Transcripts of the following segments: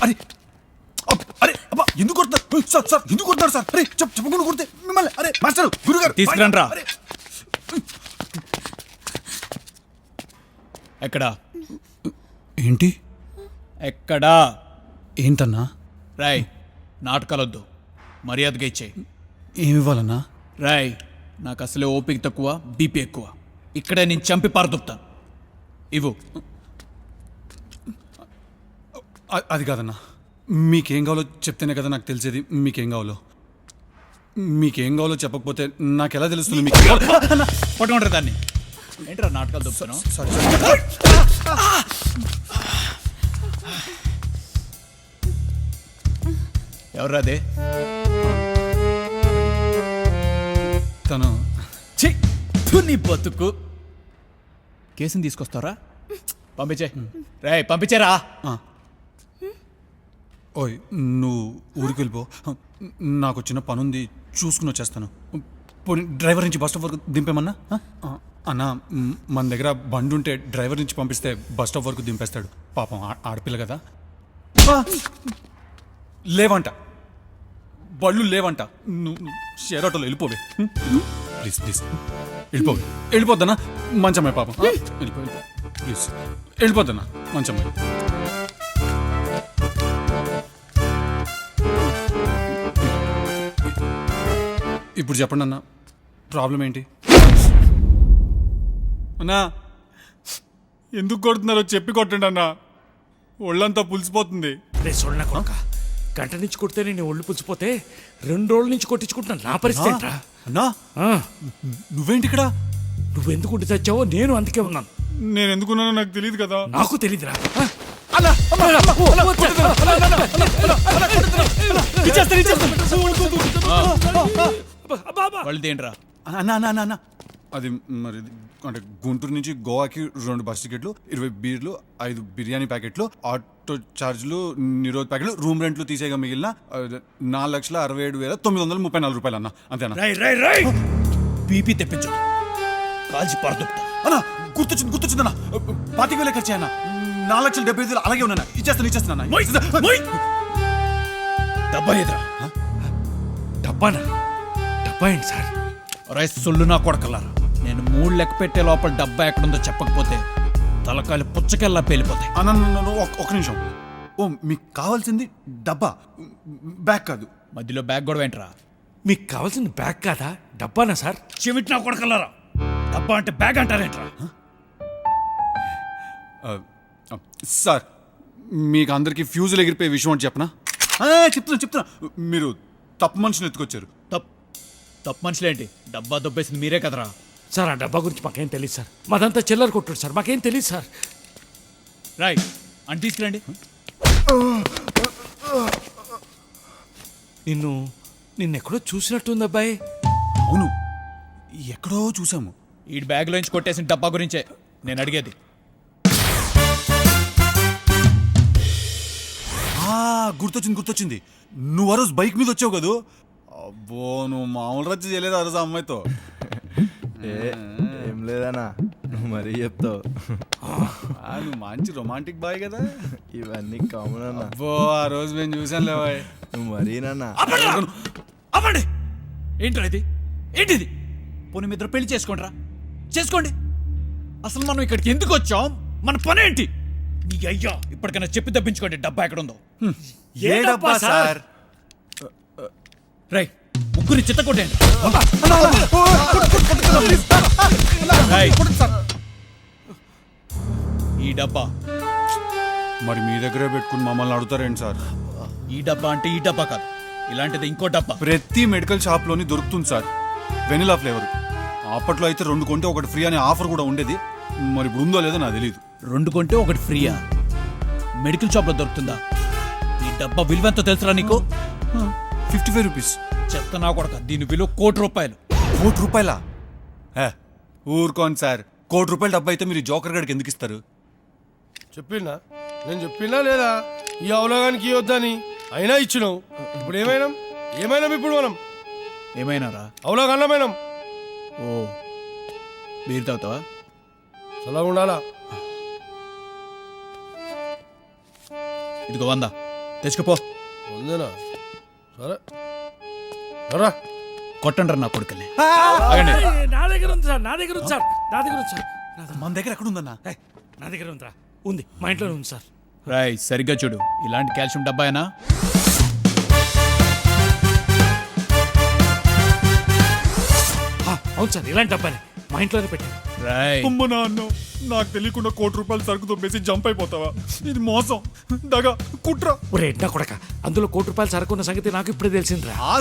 అరే అరే అబ్బా ఎందుకు కొడతారు సార్ సార్ ఎందుకు కొడతారు సార్ అరే చెప్పకుండా కొడితే మిమ్మల్ని అరే మాస్టర్ గురుగారు తీసుకురండి రా. ఎక్కడా ఏంటి ఎక్కడా ఏంటన్నా రాయ్ నాటకాలొద్దు మర్యాదగా ఇచ్చేయి. ఏమి ఇవ్వాలన్నా రాయ్ నాకు అసలే ఓపిక తక్కువ బీపీ ఎక్కువ. ఇక్కడే నేను చంపి పారదొప్తాను. ఇవ్వు. అది కాదన్నా మీకేం కావాలో చెప్తేనే కదా నాకు తెలిసేది. మీకేం కావాలో చెప్పకపోతే నాకు ఎలా తెలుస్తుంది మీకు పట్టుకుంటారు దాన్ని. ఏంట్రా నాటకాలు దొప్పుతాను. ఎవర్రా అదే? తను నీ బతుకు. కేసుని తీసుకొస్తారా? పంపించే రాయ్ పంపించారా? ఓయ్ నువ్వు ఊరికి వెళ్ళిపో, నాకు చిన్న పని ఉంది చూసుకుని వచ్చేస్తాను. పోనీ డ్రైవర్ నుంచి బస్ స్టాప్ వరకు దింపేమన్నా? అన్న మన దగ్గర బండి ఉంటే డ్రైవర్ నుంచి పంపిస్తే బస్ స్టాప్ వరకు దింపేస్తాడు. పాపం ఆడపిల్ల కదా. లేవంట బళ్ళు లేవంట. నువ్వు షేర్ ఆటోలో వెళ్ళిపోవే ప్లీజ్ ప్లీజ్. వెళ్ళిపోద్దన్నా మంచమ్మాయి పాపం. వెళ్ళిపో ప్లీజ్ వెళ్ళిపోద్దన్నా మంచమ్మాయి. ఇప్పుడు చెప్పండి అన్న ప్రాబ్లం ఏంటి? అన్నా ఎందుకు కొడుతున్నారో చెప్పి కొట్టండి అన్న, ఒళ్ళంతా పులిసిపోతుంది. గంట నుంచి కొడితే నేను ఒళ్ళు పులిసిపోతే 2 రోజుల నుంచి కొట్టించుకుంటున్నా. నా పరిస్థితి ఏంట్రా? అన్నా నువ్వేంటి ఇక్కడ? నువ్వెందుకు ఉండి తెచ్చావో నేను అందుకే ఉన్నాను. నేను ఎందుకున్నానో నాకు తెలియదు కదా. నాకు తెలీదురా. వాళ్ళు తేండ్రా. అన్నా అన్నా అన్నా అన్నా అది మరి అంటే గుంటూరు నుంచి గోవాకి 2 బస్ టికెట్లు, 20 బీర్లు, 5 బిర్యానీ ప్యాకెట్లు, ఆటో ఛార్జీలు, నిరోధ్ ప్యాకెట్లు, రూమ్ రెంట్లు తీసేగా మిగిలిన 4,67,934 రూపాయలు అన్న. అంతేనా? బీపీ తెప్పించు కాల్చి పారదొప్తా. అన్నా గుర్తొచ్చిందన్నా 25,000 ఖర్చు అన్న. 4,75,000 అలాగే ఉన్నా. ఇచ్చేస్తాను. డబ్బా ఎదురా. డబ్బానా? డబ్బా ఏంటి సార్? రైస్ సొల్లు నా కొడకలారా. నేను 3 లెక్క పెట్టే లోపల డబ్బా ఎక్కడుందో చెప్పకపోతే తలకాయలు పుచ్చకెల్లా పేలిపోతాయి. అన్న ఒక నిమిషం. ఓ మీకు కావాల్సింది డబ్బా, బ్యాగ్ కాదు. మధ్యలో బ్యాగ్ కూడా ఏంట్రా? మీకు కావాల్సింది బ్యాగ్ కాదా డబ్బానా సార్? చెవిటి నా కొడకలారా. డబ్బా అంటే బ్యాగ్ అంటారేంట్రా? సార్ మీకు అందరికి ఫ్యూజులు ఎగిరిపోయే విషయం అంటే చెప్పనా? చెప్తున్నా మీరు తప్పు మనిషిని ఎత్తుకొచ్చారు. తప్పు మనుషులేంటి? డబ్బా దొబ్బేసింది మీరే కదరా. సార్ ఆ డబ్బా గురించి మాకేం తెలియదు సార్. మాదంతా చిల్లర కొట్టాడు సార్, మాకేం తెలియదు సార్. రాయ్ అని తీసుకురండి. నిన్నెక్కడో చూసినట్టుంది అబ్బాయి. అవును ఎక్కడో చూసాము. ఈ బ్యాగ్లో నుంచి కొట్టేసిన డబ్బా గురించే నేను అడిగేది. గుర్తొచ్చింది. నువ్వు ఆ రోజు బైక్ మీద వచ్చావు కదా. అబ్బో నువ్వు మామూలు రచ్చ చేయలేదు ఆ రోజు అమ్మాయితో. ఏం లేదన్నా నువ్వు మరీ చెప్తావు. నువ్వు మంచి రొమాంటిక్ బాయ్ కదా. ఇవన్నీ కామన్ అన్న. అబ్బో ఆ రోజు మేము చూసాను లేవాయ్. నువ్వు మరీనన్నా. అవ్వండి. ఏంట్రా ఇది? ఏంటిది? పోనీ మీ ఇద్దరు పెళ్లి చేసుకోండి. అసలు మనం ఇక్కడికి ఎందుకు వచ్చాం? మన పని ఏంటి? నీ అయ్యా ఇప్పటికైనా చెప్పి తప్పించుకోండి డబ్బా ఎక్కడ ఉందో. ఏ డబ్బా సార్? రై ముగ్గురిని చిత్తకొట్టండి. ఈ డబ్బా మరి మీ దగ్గరే పెట్టుకుని మమ్మల్ని అడుగుతారేంటి సార్? ఈ డబ్బా అంటే ఈ డబ్బా కాదు, ఇలాంటిది ఇంకో డబ్బా. ప్రతి మెడికల్ షాప్లోని దొరుకుతుంది సార్ వెనిలా ఫ్లేవర్. అప్పట్లో అయితే 2 కొంటే 1 ఫ్రీ అనే ఆఫర్ కూడా ఉండేది. మరి ఇప్పుడు ఉందో లేదో నాకు తెలియదు. 2 కొంటే 1 ఫ్రీయా? మెడికల్ షాప్లో దొరుకుతుందా? ఈ డబ్బా విలువ ఎంతో తెలుసురా నీకు? 55 రూపీస్. చెత్త నా కొడక, దీని విలువ ₹1,00,00,000. ₹1,00,00,000? ఊరుకోండి సార్. ₹1,00,00,000 డబ్బా అయితే మీరు జోకర్ గడికి ఎందుకు ఇస్తారు? నేను చెప్పినా లేదా ఈ అవలోగానికి ఇవ్వద్దని? అయినా ఇచ్చినావు. ఇప్పుడు ఏమైనా ఇప్పుడు మనం ఏమైనారా? అవలోగన్నమైనాం. ఓ బీర్ తాగుతావా? చల్లగా ఉండాలా? ఇదిగో 100 తెచ్చుకోపో. ఉందేనా? సరే రా. కొట్టండి నా కొడుకుల్ని. నా దగ్గర ఉంది సార్, నా దగ్గర ఉంది సార్, నా దగ్గర ఉంది సార్. మన దగ్గర ఎక్కడ ఉందన్నా? ఏయ్, నా దగ్గర ఉందిరా, ఉంది, మా ఇంట్లో ఉంది సార్. రాయ్ సరిగ్గా చూడు, ఇలాంటి కాల్షియం డబ్బాయేనా? అవును సార్, ఇలాంటి డబ్బానే మా ఇంట్లోనే పెట్టాను. రాయ్ అమ్మ నాన్న, నాకు తెలియకుండా ₹1,00,00,000 సరుకు దొబ్బేసి జంప్ అయిపోతావా? ఇది మోసం, దగా, కుట్ర. ఒరే ఎడ్డా కొడక, అందులో ₹1,00,00,000 సరుకున్న సంగతి నాకు ఇప్పుడే తెలిసిందిరా. ఆ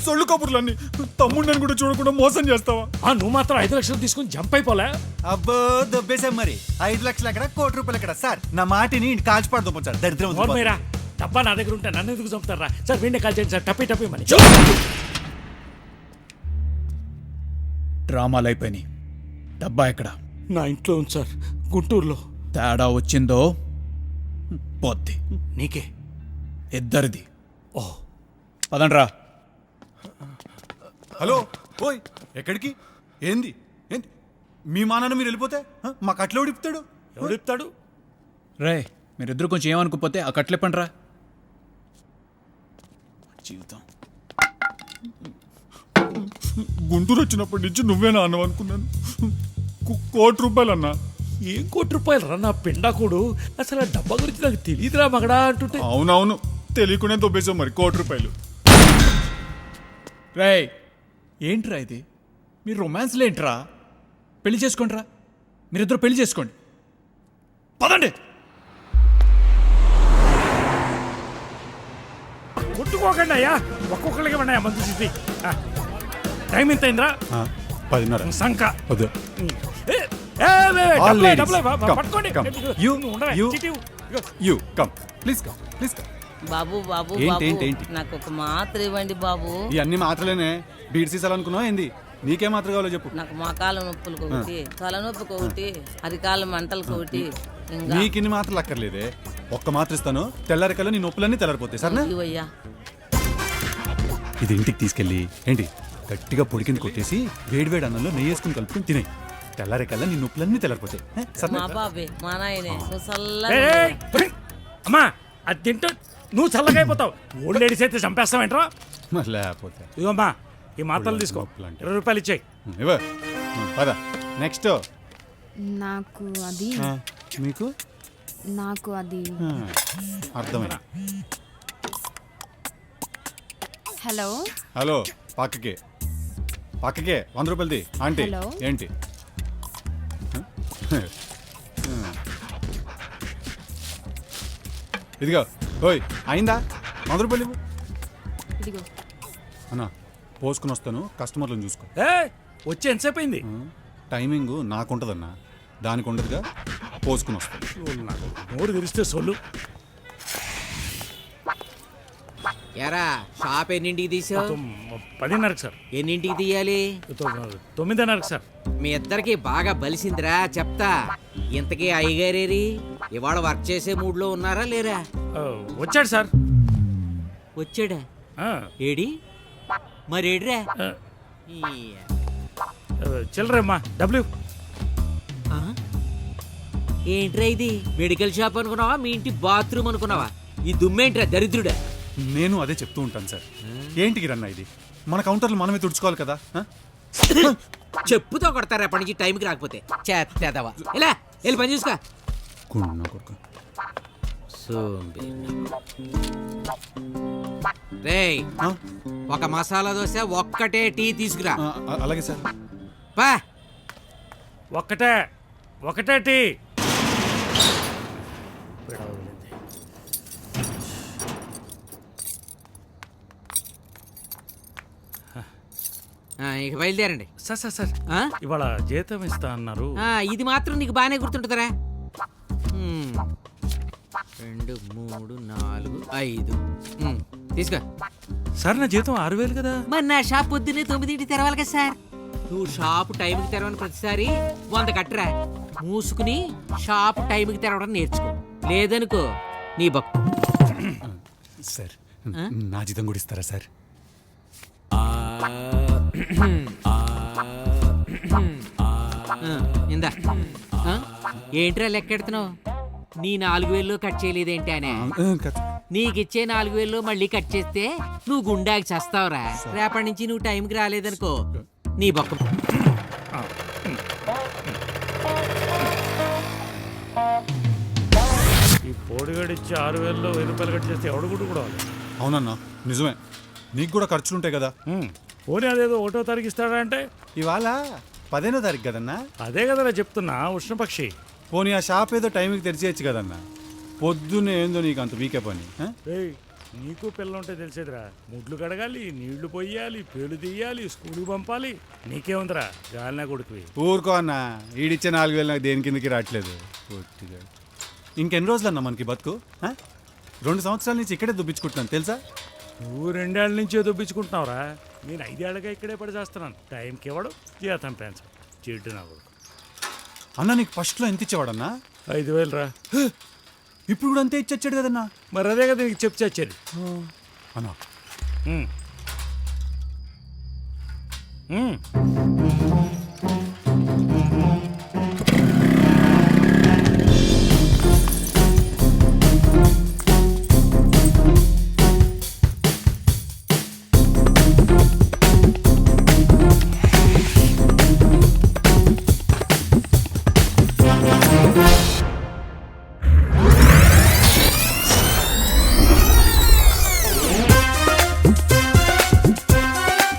సొల్లు కబుర్లన్నీ తమ్ముడిని కూడా చూడకుండా మోసం చేస్తావా? నువ్వు మాత్రం 5 లక్షలు తీసుకుని జంప్ అయిపోలే. అబ్బో దొబ్బేశాం మరి. 5 లక్షలు ఎక్కడ, ₹1,00,00,000 ఎక్కడ? సార్ నా మాటిని కాల్చిపాడు దొబ్బొచ్చారు దరిద్రం. మీరా డబ్బా నా దగ్గర ఉంటే నన్ను ఎందుకు చంపుతారా సార్? వీడిని కాల్ చేయండి సార్, టప్పి మని. డ్రామాలు అయిపోయినాయి. డబ్బా ఎక్కడ? నా ఇంట్లో ఉంది సార్, గుంటూరులో. తేడా వచ్చిందో పోద్ది. నీకే. ఇద్దరిది. ఓ పదండ్రా. హలో, ఓయ్, ఎక్కడికి? ఏంది ఏంది? మీ మానాన్న మీరు వెళ్ళిపోతే మా కట్లో ఇప్పుతాడు. ఎవడు చెప్తాడు? రే మీరిద్దరు కొంచెం ఏమనుకోపోతే ఆ కట్లే పండ్రా. జీవితం గుంటూరు వచ్చినప్పటి నుంచి నువ్వేనా అన్నావు అనుకున్నాను. ₹1,00,00,000 అన్నా. ఏం ₹1,00,00,000 రా నా పిండాకుడు? అసలు ఆ డబ్బా గురించి నాకు తెలియదురా మగడా అంటుంటే. అవునవును, తెలియకుండా దొబ్బేసావు మరి ₹1,00,00,000. రే ఏంట్రా ఇది? మీరు రొమాన్స్లు ఏంట్రా? పెళ్లి చేసుకోండి రా, మీరిద్దరు పెళ్లి చేసుకోండి. పదండి. కొట్టుకోకండి అయ్యా, ఒక్కొక్కరికి ఉన్నాయా మందు సిద్ధి. టైం ఎంత అయిందిరా? 10:30. సంక. వద్దు. All ladies, come, పట్టుకోండి. come. You come. Please come. బాబు బాబు ఏంటి, బాబు ఏంటి, ఏంటి? నాకు ఒక మాత్ర ఇవ్వండి బాబు. ఇవన్నీ మాత్రలేనే బీడ్ సీసాలు అనుకున్నావా ఏంది? నీకే మాత్ర కావాలో చెప్పు. నాకు మోకాల నొప్పులకు ఒకటి, తలనొప్పికి ఒకటి, అరికాల మంటలకు ఒకటి, ఇంకా నీకు ఇన్ని మాత్రలు అక్కర్లేదే. ఒక్క మాత్ర ఇస్తాను, తెల్లారికల్లా నీ నొప్పులన్నీ తెల్లారిపోతాయి. సరేనా? ఇవయ్యా. ఇది ఇంటికి తీసుకెళ్ళి ఏంటి గట్టిగా పొడి కింద కొట్టేసి వేడివేడి అన్నంలో నెయ్యి వేసుకుని కలుపుకుని తినే. తెల్లారికల్లా నీ నొప్పులన్నీ తెల్లారిపోతాయి. మా బాబే మా నాయనే నువ్వు ఏయ్, చల్లగా ఏయ్, అమ్మా అది తింటూ నువ్వు చల్లగా అయిపోతావు. ఓల్డ్ లేడీస్ అయితే చంపేస్తావేంట్రా? మరి లేకపోతే ఇదిగోమ్మా ఈ మాత్రలు తీసుకో, ₹20 ఇచ్చేయి. ఇవ్వ. పద నెక్స్ట్. నాకు అది మీకు నాకు అది అర్థమైంది. హలో హలో, పక్కకే పక్కకే ₹100ది. Aunty hello. ఏంటి? ఇదిగో, ఓయ్, అయిందా? ₹100 ఇవ్వు. ఇదిగో. అన్నా పోసుకుని వస్తాను, కస్టమర్లను చూసుకో. వచ్చి ఎంతసేపు అయింది? టైమింగ్ నాకుంటుందన్నా, దానికి ఉండదుగా. పోసుకుని వస్తాను. నోరు తెరిస్తే సొల్లు. ఎరా షాప్ ఎన్నింటికి తీసావు? 10:30 సార్. ఎన్నింటికి తీయాలి? 9:30 సార్. మీ ఇద్దరికి బాగా బలిసిందిరా చెప్తా. ఇంతకీ అయ్యగారేరి ఇవాళ వర్క్ చేసే మూడ్లో ఉన్నారా లేరా? వచ్చాడు సార్. వచ్చాడా? ఆ, ఏడి మరి ఏడిరా? ఆ, చిల్లరమ్మా, డబ్బులు. ఏంట్రా ఇది? మెడికల్ షాప్ అనుకున్నావా? మీ ఇంటి బాత్రూమ్ అనుకున్నావా? ఈ దుమ్మేంట్రా దరిద్రుడా? నేను అదే చెప్తూ ఉంటాను సార్. ఏంటికి రన్నా ఇది? మన కౌంటర్లు మనమే తుడుచుకోవాలి కదా. చెప్పుతో కొడతారా అప్పటి నుంచి టైంకి రాకపోతే? చేత్తేదవా. ఇలా వెళ్ళి పని చూసుకో. రేయ్, ఒక మసాలా దోశ ఒక్కటే టీ తీసుకురా. అలాగే సార్. పా. ఒకటే టీ. ఇక బయలుదేరండి. సార్ ఆ? ఇవాళ జీతం ఇస్తా అన్నారు. ఇది మాత్రం నీకు బాగానే గుర్తుంటుందిరా. 2, 3, 4, 5 తీసుకో. సార్ నా జీతం 6,000 కదా. మరి నా షాప్ పొద్దున్నే 9ంటికి తెరవాలి కదా సార్. నువ్వు షాప్ టైంకి తెరవని ప్రతిసారి 100 కట్టరా. మూసుకుని షాప్ టైంకి తెరవడం నేర్చుకో. లేదనుకో నీ బక్కు. సార్ నా జీతం కూడా ఇస్తారా సార్? ఇందా ఏంట్రా లెక్కెడుతున్నావు? నీ 4000 కట్ చేయలేదేంటి అనే నీకిచ్చే 4000 మళ్ళీ కట్ చేస్తే నువ్వు గుండాకి చేస్తావురా. రేపటి నుంచి నువ్వు టైంకి రాలేదనుకో నీ బొక్క. ఈ పోడిగడిచ్చి 6000లో 1000 కట్ చేస్తే ఎవడు గుడ్డు కూడా అవునన్నా నిజమే, నీకు కూడా ఖర్చులుంటాయి కదా. పోనీ అదేదో 1వ తారీఖు ఇస్తాడా అంటే ఇవాళ 15వ తారీఖు కదన్నా. అదే కదరా చెప్తున్నా ఉష్ణపక్షి. పోనీ ఆ షాప్ ఏదో టైంకి తెరిచేయచ్చు కదన్నా. పొద్దున్నే ఏందో నీకు అంత వీకే పని. ఏయ్ నీకు పిల్ల ఉంటే తెలిసేదిరా. ముడ్లు కడగాలి, నీళ్లు పొయ్యాలి, పేలు తీయాలి, స్కూల్కి పంపాలి. నీకేముందిరా గాలినా కొడుకువి. ఊరుకో అన్న, ఈడిచ్చే 4000 నాకు దేని కిందకి రావట్లేదు. పూర్తిగా ఇంకెన్ని రోజులన్నా మనకి బతుకు? 2 సంవత్సరాల నుంచి ఇక్కడే దుబ్బించుకుంటున్నాను తెలుసా. నువ్వు 2 ఏళ్ల నుంచి దొబ్బించుకుంటున్నావురా. నేను 5 ఏళ్ళగా ఇక్కడే పడి చేస్తున్నాను. టైంకి ఇవ్వడు, జీతం పెంచు. చెడ్డు నా కొడుకు. అన్న నీకు ఫస్ట్లో ఎంత ఇచ్చేవాడన్నా? 5000 రా. ఇప్పుడు కూడా అంతే ఇచ్చొచ్చాడు కదన్నా. మరి అదే కదా నీకు చెప్పి చచ్చేది. అన్నా ఉమ్. ఉమ్.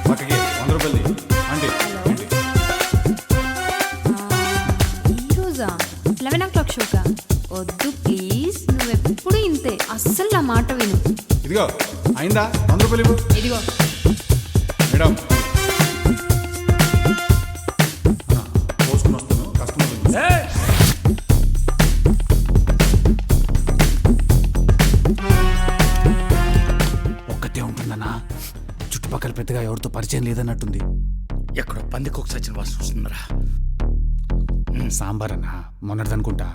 పక్కకి 100 రూపాయలు అంటే ఈరోజా 11 o'clock షోకా? వద్దు ప్లీజ్, నువ్వెప్పుడు ఇంతే. అస్సలు నా మాట విను. ఇదిగో అయిందా? 100 రూపాయలు ఇవ్వు. ఇదిగో మేడం పోసుకుని వస్తాను, కస్టమర్ ఉంది. ఏయ్! ఒక్కటే ఉంటుందన్నా, చుట్టుపక్కల పెద్దగా ఎవరితో పరిచయం లేదన్నట్టుంది. ఎక్కడో పందికొక సచిన వాసన వస్తుందిరా. సాంబార్ అన్నా మొన్నటిదనుకుంటా.